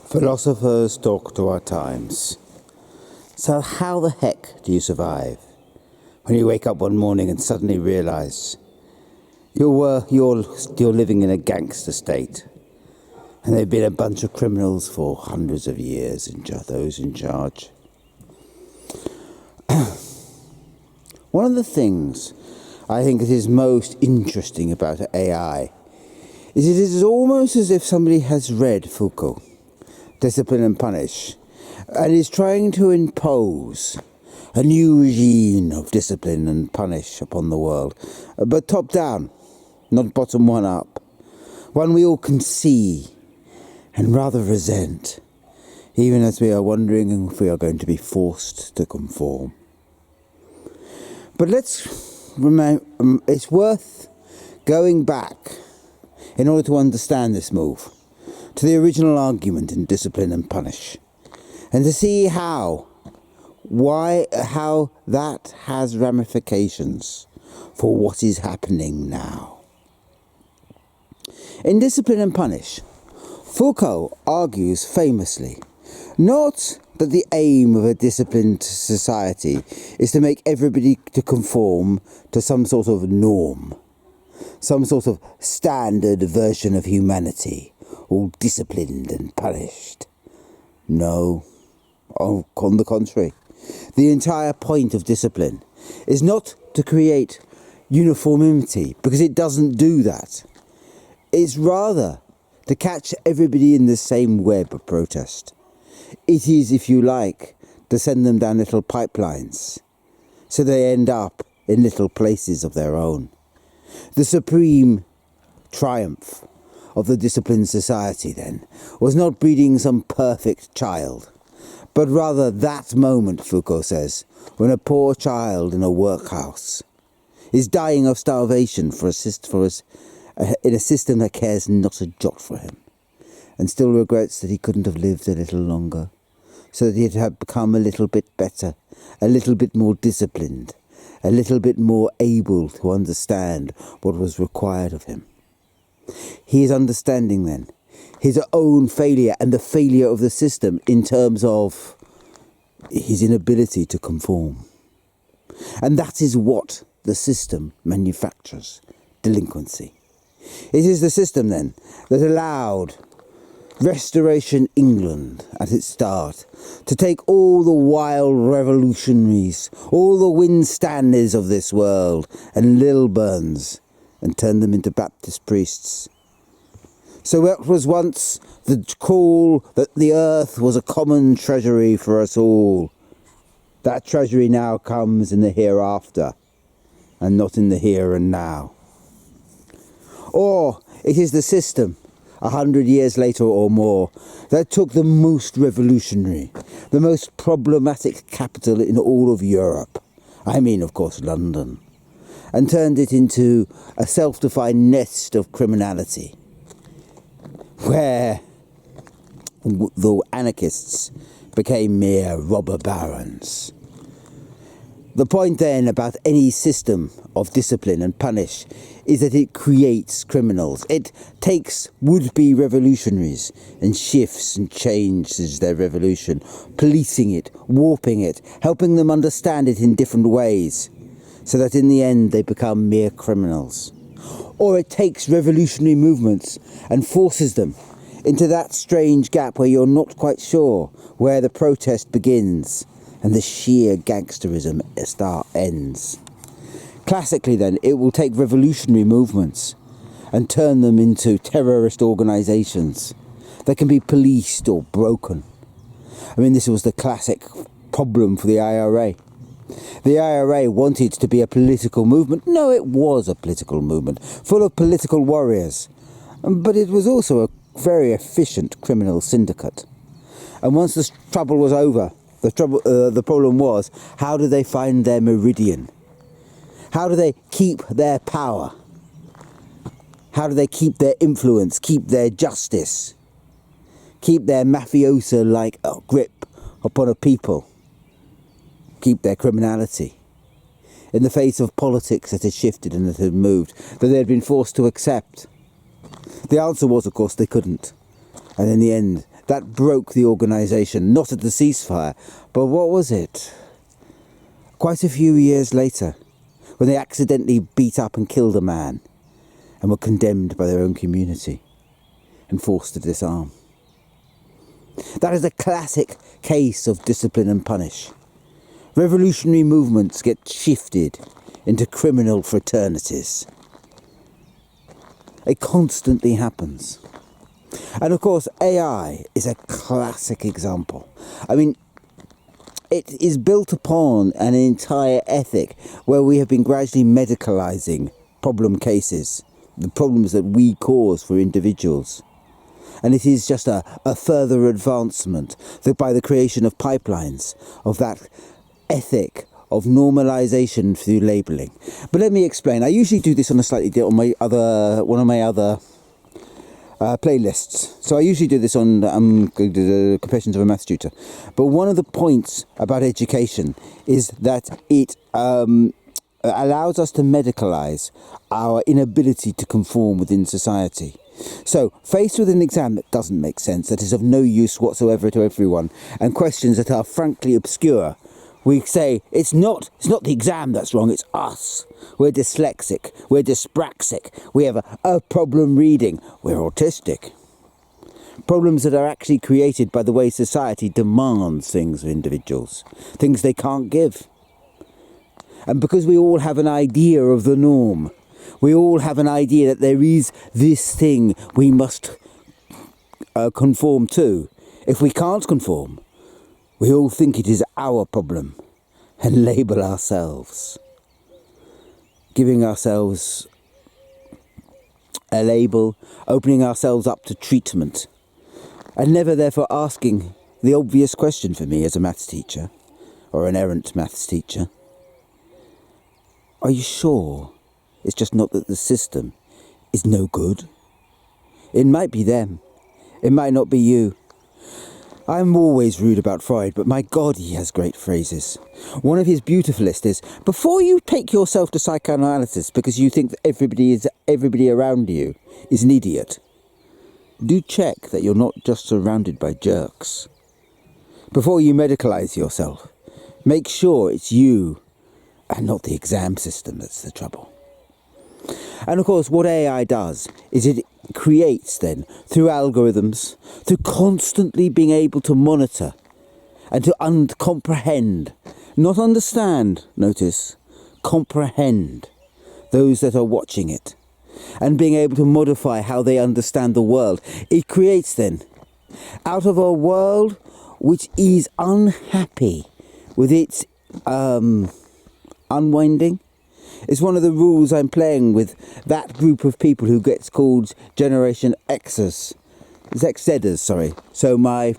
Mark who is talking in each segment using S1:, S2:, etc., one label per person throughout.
S1: Philosophers talk to our times. So how the heck do you survive when you wake up one morning and suddenly realise you're living in a gangster state and there have been a bunch of criminals for hundreds of years and those in charge? One of the things I think that is most interesting about AI is it is almost as if somebody has read Foucault, Discipline and Punish, and is trying to impose a new regime of discipline and punish upon the world, but top down, not bottom one up, one we all can see and rather resent, even as we are wondering if we are going to be forced to conform. But it's worth going back in order to understand this move to the original argument in Discipline and Punish, and to see how that has ramifications for what is happening now. In Discipline and Punish, Foucault argues famously not that the aim of a disciplined society is to make everybody to conform to some sort of norm, some sort of standard version of humanity, all disciplined and punished. No, on the contrary. The entire point of discipline is not to create uniformity, because it doesn't do that. It's rather to catch everybody in the same web of protest. It is, if you like, to send them down little pipelines, so they end up in little places of their own. The supreme triumph of the disciplined society, then, was not breeding some perfect child, but rather that moment, Foucault says, when a poor child in a workhouse is dying of starvation in a system that cares not a jot for him, and still regrets that he couldn't have lived a little longer, so that he'd have become a little bit better, a little bit more disciplined, a little bit more able to understand what was required of him. He is understanding, then, his own failure and the failure of the system in terms of his inability to conform. And that is what the system manufactures: delinquency. It is the system, then, that allowed Restoration England at its start to take all the wild revolutionaries, all the Winstanders of this world and Lilburns, and turn them into Baptist priests. So what was once the call that the earth was a common treasury for us all, that treasury now comes in the hereafter, and not in the here and now. Or it is the system, 100 years later or more, that took the most revolutionary, the most problematic capital in all of Europe, I mean, of course, London, and turned it into a self-defined nest of criminality, where the anarchists became mere robber barons. The point then about any system of discipline and punish is that it creates criminals. It takes would-be revolutionaries and shifts and changes their revolution, policing it, warping it, helping them understand it in different ways, so that in the end they become mere criminals. Or it takes revolutionary movements and forces them into that strange gap where you're not quite sure where the protest begins and the sheer gangsterism ends. Classically, then, it will take revolutionary movements and turn them into terrorist organisations that can be policed or broken. I mean, this was the classic problem for the IRA. The IRA wanted to be a political movement. No, it was a political movement, full of political warriors. But it was also a very efficient criminal syndicate. And once the trouble was over, the problem was, how do they find their meridian? How do they keep their power? How do they keep their influence, keep their justice, keep their mafiosa-like grip upon a people, keep their criminality, in the face of politics that had shifted and that had moved, that they had been forced to accept? The answer was, of course, they couldn't. And in the end, that broke the organisation, not at the ceasefire, but what was it? Quite a few years later, when they accidentally beat up and killed a man and were condemned by their own community and forced to disarm. That is a classic case of discipline and punish. Revolutionary movements get shifted into criminal fraternities. It constantly happens. And of course, AI is a classic example. I mean, it is built upon an entire ethic where we have been gradually medicalising problem cases, the problems that we cause for individuals. And it is just a further advancement that by the creation of pipelines, of that ethic of normalisation through labelling. But let me explain. I usually do this on a slightly on one of my other playlists. So I usually do this on the Confessions of a Maths Tutor. But one of the points about education is that it allows us to medicalise our inability to conform within society. So, faced with an exam that doesn't make sense, that is of no use whatsoever to everyone, and questions that are frankly obscure, we say, it's not the exam that's wrong, it's us. We're dyslexic, we're dyspraxic, we have a problem reading, we're autistic. Problems that are actually created by the way society demands things of individuals, things they can't give. And because we all have an idea of the norm, we all have an idea that there is this thing we must conform to. If we can't conform, we all think it is our problem and label ourselves, giving ourselves a label, opening ourselves up to treatment, and never therefore asking the obvious question for me as a maths teacher, or an errant maths teacher. Are you sure it's just not that the system is no good? It might be them. It might not be you. I'm always rude about Freud, but my God, he has great phrases. One of his beautifulest is, before you take yourself to psychoanalysis because you think that everybody around you is an idiot, do check that you're not just surrounded by jerks. Before you medicalise yourself, make sure it's you and not the exam system that's the trouble. And of course, what AI does is it creates then, through algorithms, through constantly being able to monitor and to comprehend, not understand, notice, comprehend those that are watching it, and being able to modify how they understand the world. It creates then, out of a world which is unhappy with its unwinding. It's one of the rules I'm playing with that group of people who gets called Generation Xers. It's XZers, sorry. So my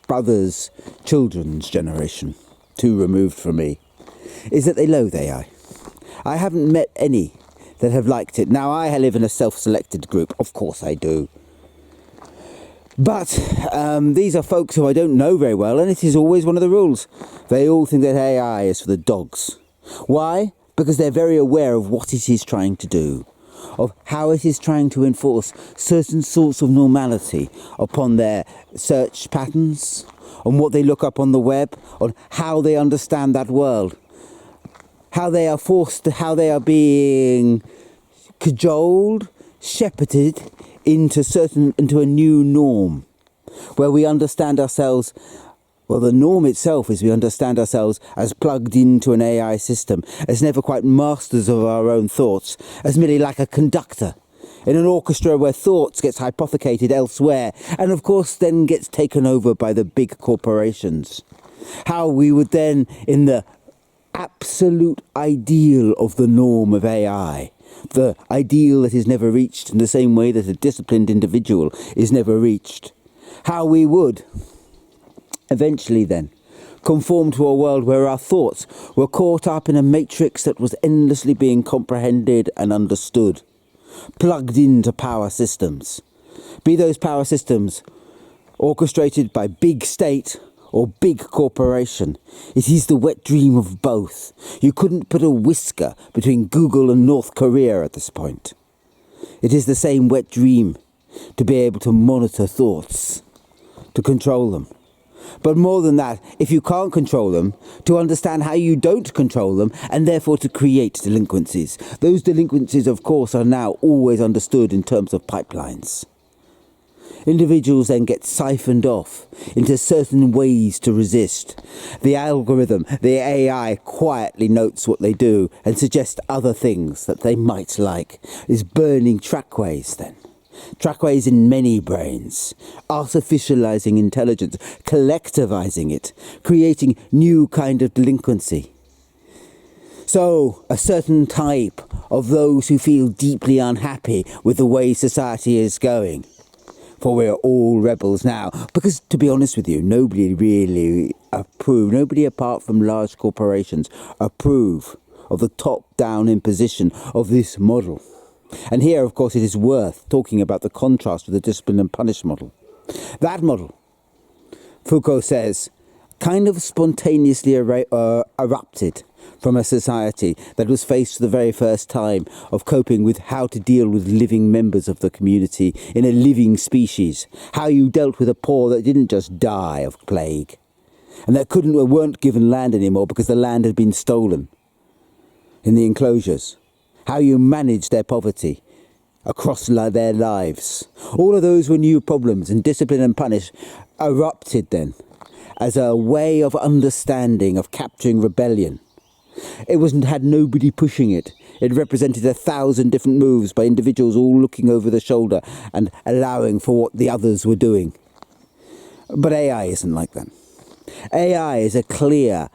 S1: brother's children's generation, 2 removed from me, is that they loathe AI. I haven't met any that have liked it. Now, I live in a self-selected group. Of course I do. But these are folks who I don't know very well, and it is always one of the rules. They all think that AI is for the dogs. Why? Because they're very aware of what it is trying to do, of how it is trying to enforce certain sorts of normality upon their search patterns, on what they look up on the web, on how they understand that world, how they are how they are being cajoled, shepherded into a new norm, where we understand ourselves. Well, the norm itself is we understand ourselves as plugged into an AI system, as never quite masters of our own thoughts, as merely like a conductor in an orchestra where thoughts gets hypothecated elsewhere, and of course then gets taken over by the big corporations. How we would then, in the absolute ideal of the norm of AI, the ideal that is never reached in the same way that a disciplined individual is never reached, how we would eventually then conform to a world where our thoughts were caught up in a matrix that was endlessly being comprehended and understood, plugged into power systems. Be those power systems orchestrated by big state or big corporation. It is the wet dream of both. You couldn't put a whisker between Google and North Korea at this point. It is the same wet dream to be able to monitor thoughts, to control them. But more than that, if you can't control them, to understand how you don't control them, and therefore to create delinquencies. Those delinquencies, of course, are now always understood in terms of pipelines. Individuals then get siphoned off into certain ways to resist. The algorithm, the AI, quietly notes what they do and suggests other things that they might like. Is burning trackways then. Trackways in many brains, artificializing intelligence, collectivizing it, creating new kind of delinquency. So, a certain type of those who feel deeply unhappy with the way society is going. For we're all rebels now. Because, to be honest with you, nobody really nobody apart from large corporations approve of the top-down imposition of this model. And here, of course, it is worth talking about the contrast with the discipline and punish model. That model, Foucault says, kind of spontaneously erupted from a society that was faced for the very first time of coping with how to deal with living members of the community in a living species, how you dealt with the poor that didn't just die of plague, and that weren't given land anymore because the land had been stolen in the enclosures, how you managed their poverty across their lives. All of those were new problems, and discipline and punish erupted then as a way of understanding, of capturing rebellion. It had nobody pushing it. It represented 1,000 different moves by individuals all looking over the shoulder and allowing for what the others were doing. But AI isn't like that. AI is a clear,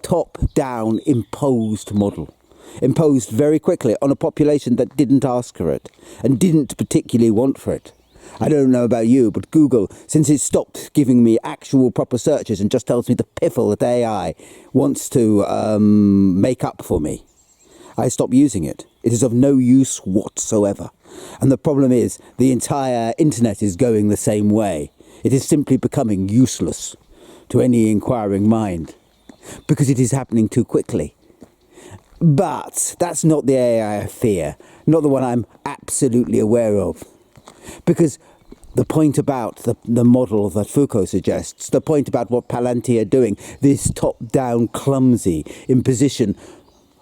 S1: top-down imposed model. Imposed very quickly on a population that didn't ask for it and didn't particularly want for it. I don't know about you, but Google, since it stopped giving me actual proper searches and just tells me the piffle that AI wants to make up for me, I stopped using it. It is of no use whatsoever. And the problem is, the entire internet is going the same way. It is simply becoming useless to any inquiring mind because it is happening too quickly. But that's not the AI I fear, not the one I'm absolutely aware of. Because the point about the model that Foucault suggests, the point about what Palantir are doing, this top-down clumsy imposition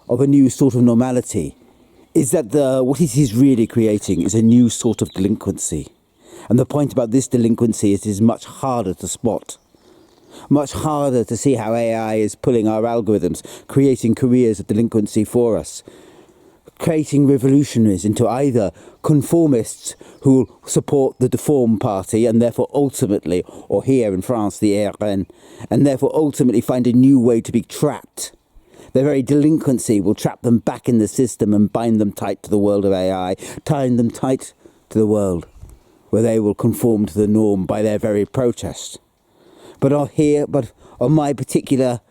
S1: of a new sort of normality, is that what it is really creating is a new sort of delinquency. And the point about this delinquency is it is much harder to spot. Much harder to see how AI is pulling our algorithms, creating careers of delinquency for us, creating revolutionaries into either conformists who support the Deform Party and therefore ultimately, or here in France, the RN, and therefore ultimately find a new way to be trapped. Their very delinquency will trap them back in the system and bind them tight to the world of AI, tying them tight to the world where they will conform to the norm by their very protest. But on my particular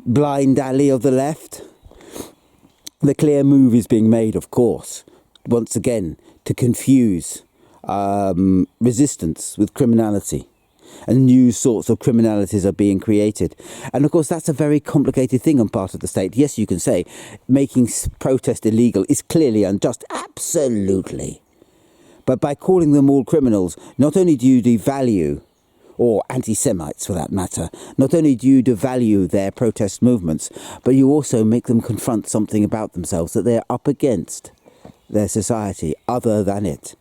S1: blind alley of the left, the clear move is being made, of course, once again, to confuse resistance with criminality. And new sorts of criminalities are being created. And of course, that's a very complicated thing on part of the state. Yes, you can say making protest illegal is clearly unjust. Absolutely. But by calling them all criminals, not only do you devalue, or anti-Semites for that matter, not only do you devalue their protest movements, but you also make them confront something about themselves that they're up against, their society, other than it.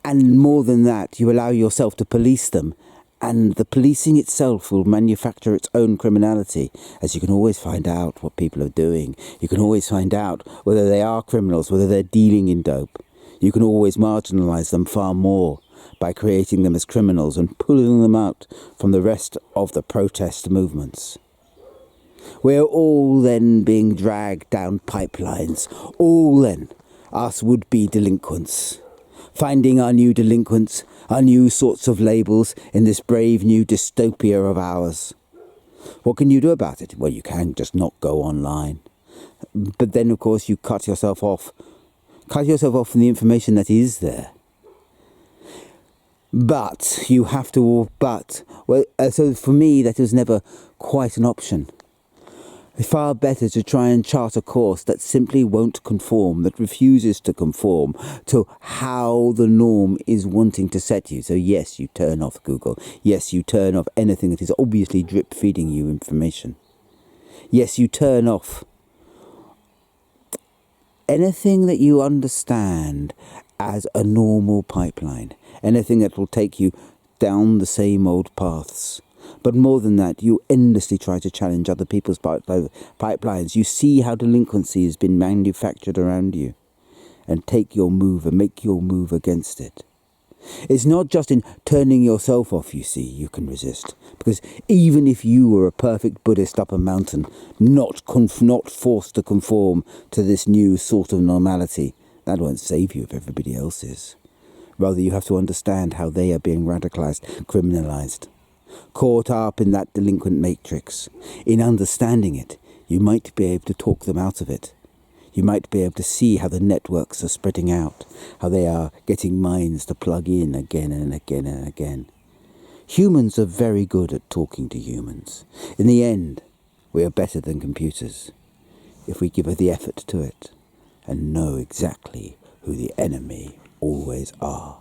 S1: And more than that, you allow yourself to police them, and the policing itself will manufacture its own criminality, as you can always find out what people are doing. You can always find out whether they are criminals, whether they're dealing in dope. You can always marginalise them far more by creating them as criminals and pulling them out from the rest of the protest movements. We're all then being dragged down pipelines, all then us would-be delinquents, finding our new delinquents, our new sorts of labels in this brave new dystopia of ours. What can you do about it? Well, you can just not go online. But then, of course, you cut yourself off from the information that is there. But you have to, so for me, that was never quite an option. Far better to try and chart a course that simply won't conform, that refuses to conform to how the norm is wanting to set you. So yes, you turn off Google. Yes, you turn off anything that is obviously drip feeding you information. Yes, you turn off anything that you understand as a normal pipeline. Anything that will take you down the same old paths. But more than that, you endlessly try to challenge other people's pipelines. You see how delinquency has been manufactured around you and take your move and make your move against it. It's not just in turning yourself off, you see, you can resist. Because even if you were a perfect Buddhist up a mountain, not forced to conform to this new sort of normality, that won't save you if everybody else is. Rather, you have to understand how they are being radicalized, criminalized. Caught up in that delinquent matrix. In understanding it, you might be able to talk them out of it. You might be able to see how the networks are spreading out, how they are getting minds to plug in again and again and again. Humans are very good at talking to humans. In the end, we are better than computers, if we give the effort to it and know exactly who the enemy always are.